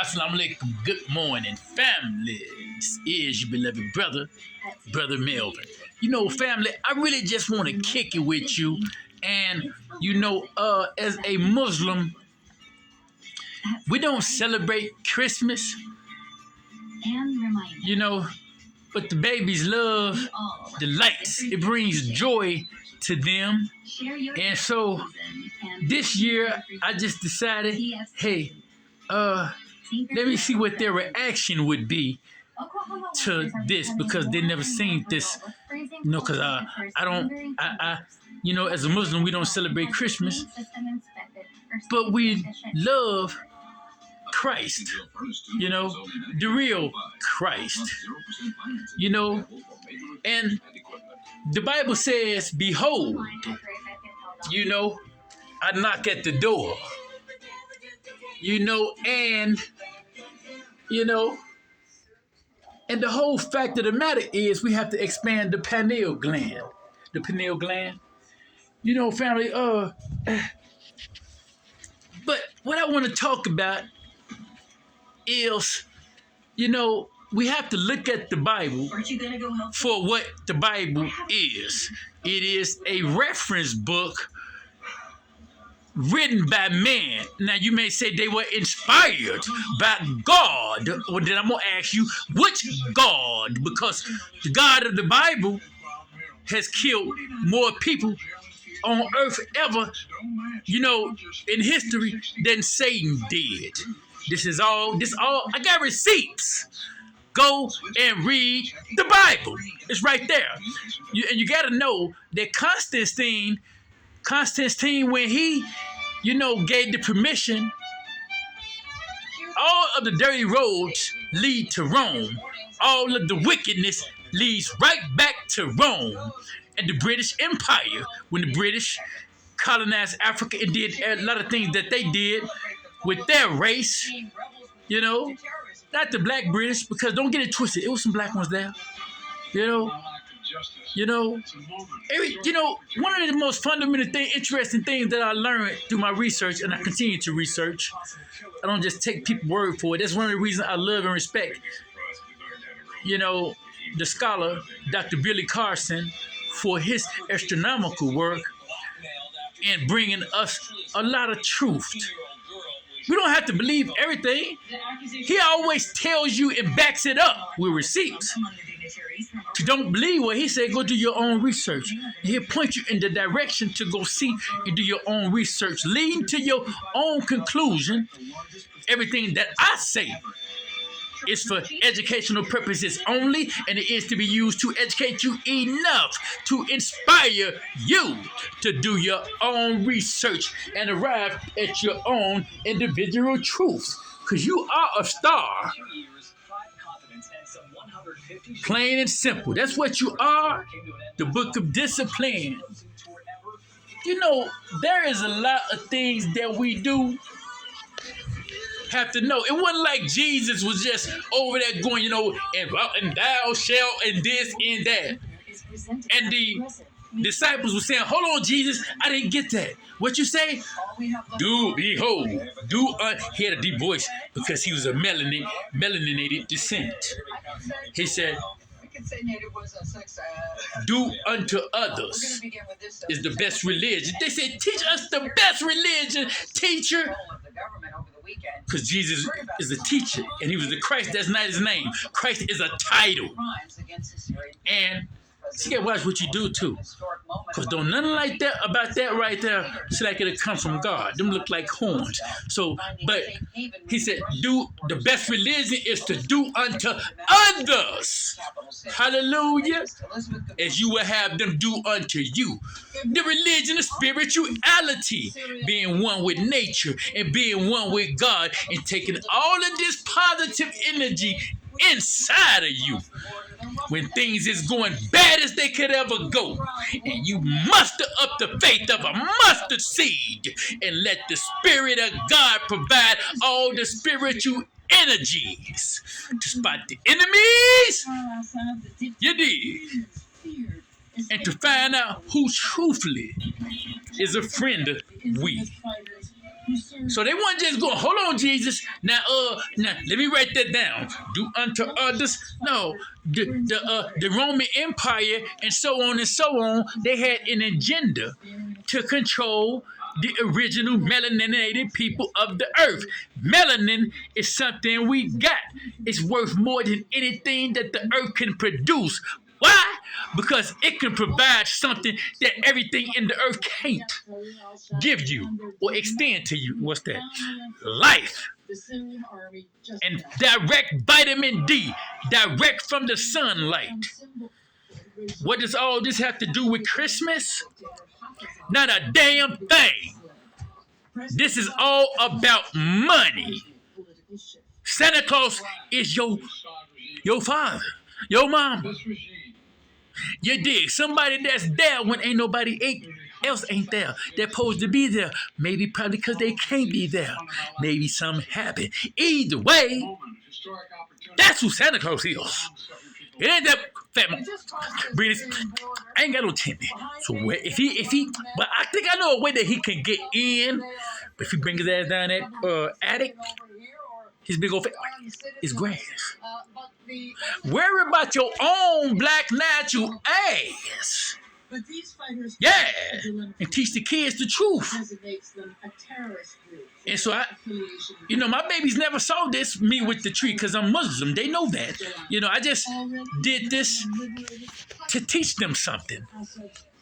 Assalamualaikum. Good morning, family. This is your beloved brother Melvin. Family, I really just want to kick it with you. And as a Muslim, we don't celebrate Christmas. But the babies love the lights. It brings joy to them. And so this year, I just decided, hey, let me see what their reaction would be to this, because they never seen this. Because as a Muslim, we don't celebrate Christmas, but we love Christ, the real Christ, and the Bible says, behold, I knock at the door, and the whole fact of the matter is we have to expand the pineal gland. The pineal gland. Family, but what I want to talk about is, we have to look at the Bible for what the Bible is. It is a reference book written by man. Now, you may say they were inspired by God. Well, then I'm going to ask you, which God? Because the God of the Bible has killed more people on earth ever, in history than Satan did. This all, I got receipts. Go and read the Bible. It's right there. And you got to know that Constantine, when he, gave the permission, all of the dirty roads lead to Rome. All of the wickedness leads right back to Rome. And the British Empire, when the British colonized Africa and did a lot of things that they did with their race, not the black British, because don't get it twisted, it was some black ones there, one of the most fundamental interesting things that I learned through my research, and I continue to research, I don't just take people's word for it. That's one of the reasons I love and respect, the scholar, Dr. Billy Carson, for his astronomical work and bringing us a lot of truth. We don't have to believe everything. He always tells you and backs it up with receipts. If you don't believe what he said, go do your own research. And he'll point you in the direction to go see and do your own research, leading to your own conclusion. Everything that I say is for educational purposes only, and it is to be used to educate you enough to inspire you to do your own research and arrive at your own individual truth. Because you are a star. Plain and simple. That's what you are. The book of discipline. There is a lot of things that we do have to know. It wasn't like Jesus was just over there going, and thou shalt, and this and that. And the disciples were saying, hold on, Jesus, I didn't get that. What you say? Behold, he had a deep voice because he was a melanated descent. He said, do unto others is the best religion. They said, teach us the best religion, teacher. Because Jesus is a teacher, and he was the Christ. That's not his name. Christ is a title. And you gotta watch what you do too. Because don't nothing like that about that right there. It's like it'll come from God. Them look like horns. So, but he said, the best religion is to do unto others. Hallelujah. As you will have them do unto you. The religion of spirituality, being one with nature and being one with God, and taking all of this positive energy inside of you when things is going bad as they could ever go, and you muster up the faith of a mustard seed and let the Spirit of God provide all the spiritual energies to spot the enemies. You did. And to find out who truthfully is a friend of we. So they weren't just going, hold on, Jesus. Now let me write that down. Do unto others. No, the Roman Empire and so on and so on, they had an agenda to control the original melaninated people of the earth. Melanin is something we got. It's worth more than anything that the earth can produce. Why? Because it can provide something that everything in the earth can't give you or extend to you. What's that? Life. And direct vitamin D, direct from the sunlight. What does all this have to do with Christmas? Not a damn thing. This is all about money. Santa Claus is your father, your mama. You dig? Somebody that's there when ain't nobody else ain't there. They're supposed to be there. Maybe probably because they can't be there. Maybe something happened. Either way, that's who Santa Claus is. It ain't that fat man. I ain't got no timmy. So if he, but I think I know a way that he can get in. But if he brings his ass down that attic, his big old face, it's grass. Worry about your own black natural ass. Yeah, and teach the kids the truth. And so my babies never saw me with the tree because I'm Muslim. They know that. I just did this to teach them something.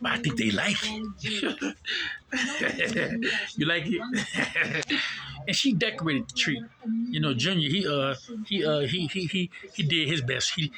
But I think they like it. You like it? And she decorated the tree. Junior, he did his best. He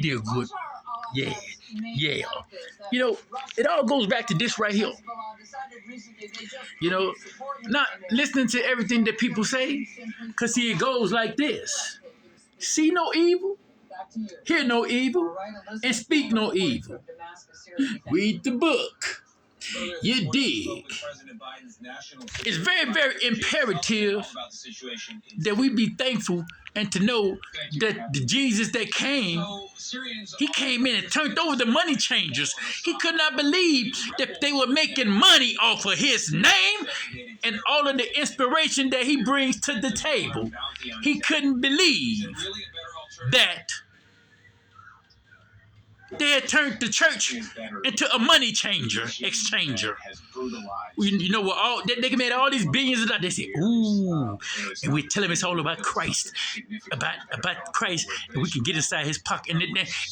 did good. Yeah. It all goes back to this right here. Not listening to everything that people say, because see, it goes like this. See no evil, hear no evil, and speak no evil. Read the book. You dig? It's very, very imperative that we be thankful and to know that the Jesus that came, he came in and turned over the money changers. He could not believe that they were making money off of his name and all of the inspiration that he brings to the table. He couldn't believe that they had turned the church into a money exchanger. What? They made all these billions of dollars. They say, ooh, and we tell him it's all about Christ, about Christ, and we can get inside his pocket.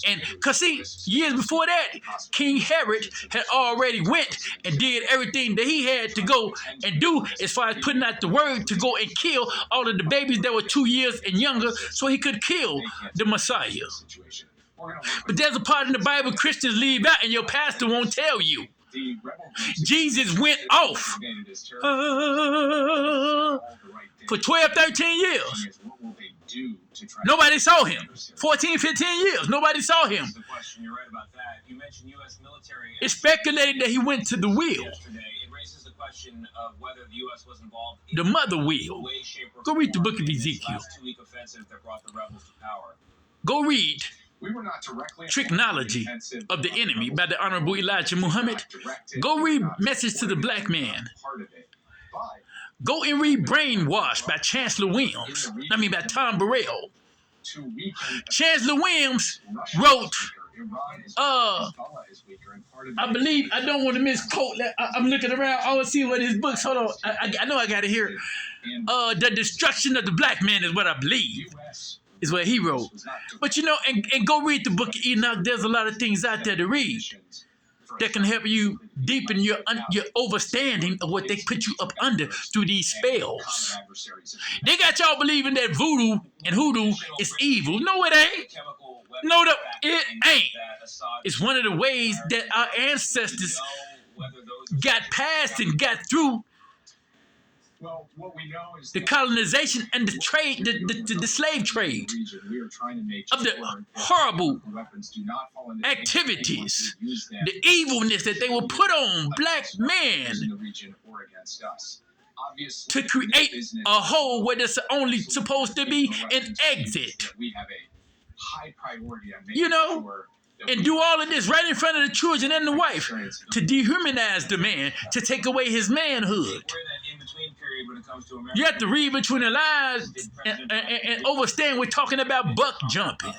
And because see, years before that, King Herod had already went and did everything that he had to go and do as far as putting out the word to go and kill all of the babies that were 2 years and younger, so he could kill the Messiah. But there's a part in the Bible Christians leave out and your pastor won't tell you. Jesus went off for 12, 13 years. Nobody saw him. 14, 15 years. Nobody saw him. It's speculated that he went to the wheel. The mother wheel. Go read the book of Ezekiel. Go read Tricknology of the Enemy by the Honorable Elijah Muhammad. Go read Message to the Black Man. Go and read Brainwash by Chancellor Williams. By Tom Burrell. Chancellor Williams wrote, I believe, I don't want to misquote. I'm looking around. I want to see what his books, hold on. I know I got it here. The Destruction of the Black Man is what I believe. Is what he wrote. But and go read the book of Enoch. There's a lot of things out there to read that can help you deepen your understanding of what they put you up under through these spells. They got y'all believing that voodoo and hoodoo is evil. No, it ain't. No, it ain't. It's one of the ways that our ancestors got past and got through the colonization and the trade, the slave trade of the horrible activities, the evilness that they will put on black men to create a hole where there's only supposed to be an exit. and do all of this right in front of the children and the wife to dehumanize the man, to take away his manhood. You have to read between the lines and understand we're talking about buck jumping.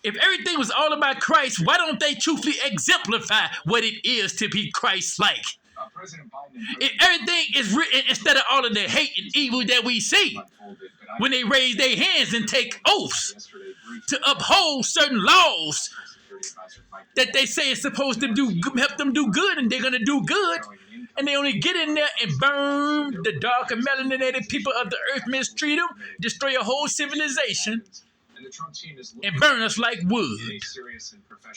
If everything was all about Christ, why don't they truthfully exemplify what it is to be Christ-like? If everything is written instead of all of the hate and evil that we see, when they raise their hands and take oaths to uphold certain laws that they say is supposed to help them do good, and they're going to do good, and they only get in there and burn the dark and melanated people of the earth, mistreat them, destroy a whole civilization, and burn us like wood.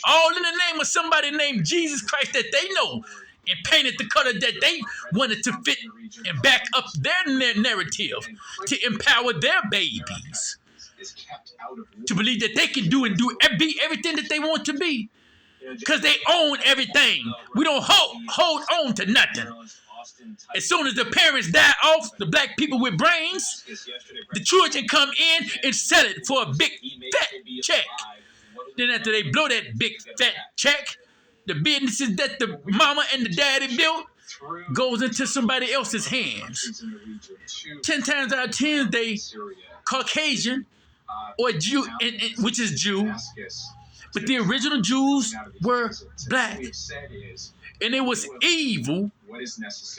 All in the name of somebody named Jesus Christ that they know, and painted the color that they wanted to fit and back up their narrative, to empower their babies to believe that they can do and be everything that they want to be, because they own everything. We don't hold on to nothing. As soon as the parents die off, the black people with brains, the children come in and sell it for a big fat check. Then after they blow that big fat check, the businesses that the mama and the daddy built goes into somebody else's hands. 10 times out of 10, they Caucasian or Jew, which is Jew. But the original Jews were black. And it was evil,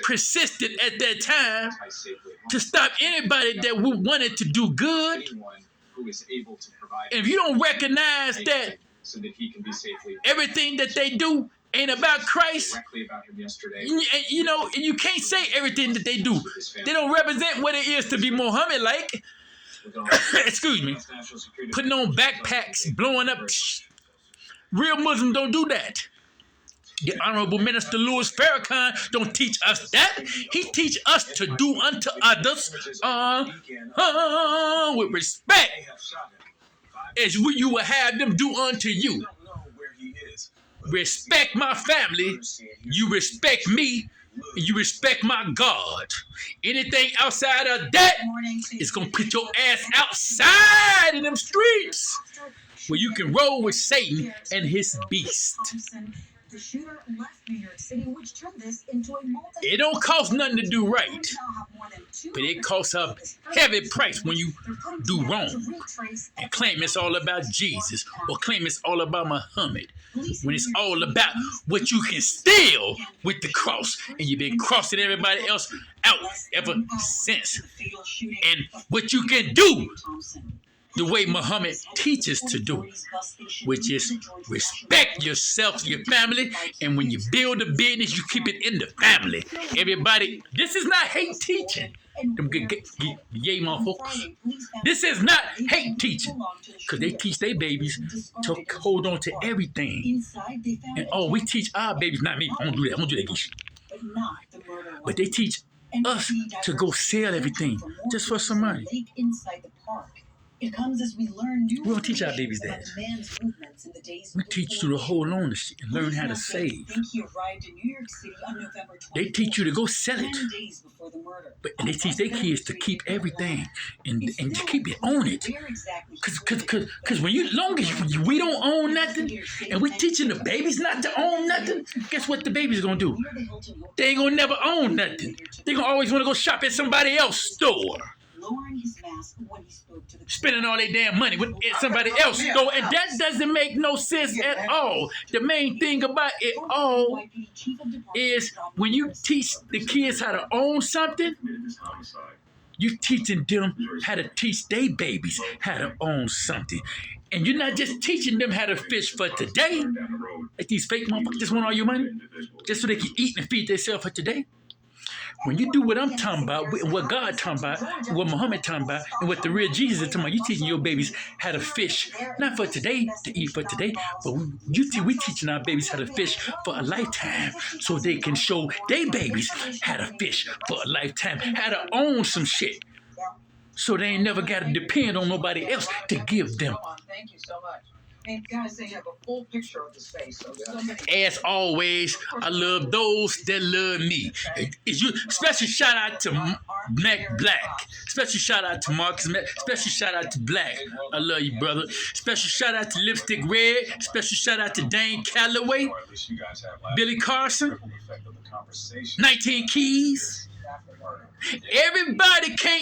persisted at that time, to stop anybody that wanted to do good. And if you don't recognize that everything that they do ain't about Christ, you know, you can't say everything that they do. They don't represent what it is to be Muhammad-like. Excuse me. Putting on backpacks, blowing up. Real Muslims don't do that. The Honorable Minister Louis Farrakhan don't teach us that. He teach us to do unto others with respect, as you will have them do unto you. Respect my family, you respect me, and you respect my God. Anything outside of that is going to put your ass outside in them streets where you can roll with Satan and his beast. The shooter left New York City, which turned this into a it don't cost nothing to do right, but it costs a heavy price when you do wrong and claim it's all about Jesus or claim it's all about Muhammad, when it's all about what you can steal with the cross, and you've been crossing everybody else out ever since, and what you can do the way Muhammad teaches to do, which is respect yourself, your family, and when you build a business, you keep it in the family. Everybody, this is not hate teaching. Them yay motherfuckers. This is not hate teaching, because they teach their babies to hold on to everything. And we teach our babies, not me. I don't do that. I don't do that shit. But they teach us to go sell everything just for some money. It comes as we learn new. We don't teach our babies that. We teach you to hold on to shit and learn how to save. They teach you to go sell it. But they teach their kids to keep everything and to keep it on it. Because long as we don't own nothing and we teaching the babies not to own nothing, guess what the baby's going to do? They ain't going to never own nothing. They going to always want to go shop at somebody else's store. Lowering his mask when he spoke to the spending all their damn money with somebody else store, and that doesn't make no sense at all. The main thing about it all is when you teach the kids how to own something, you teaching them how to teach their babies how to own something. And you're not just teaching them how to fish for today, like these fake motherfuckers just want all your money, just so they can eat and feed themselves for today. When you do what I'm talking about, what God talking about, what Muhammad talking about, and what the real Jesus is talking about, you teaching your babies how to fish, not for today, to eat for today, but we teaching our babies how to fish for a lifetime, so they can show their babies how to fish for a lifetime, how to own some shit, so they ain't never got to depend on nobody else to give them. Thank you so much. And guys, they have a full picture of the space. So As always, I love those that love me. Special shout out to Mac Black. Special shout out to Marcus Mac. Special shout out to Black. I love you, brother. Special shout out to Lipstick Red. Special shout out to Dane Calloway. Billy Carson. 19 Keys. Everybody can't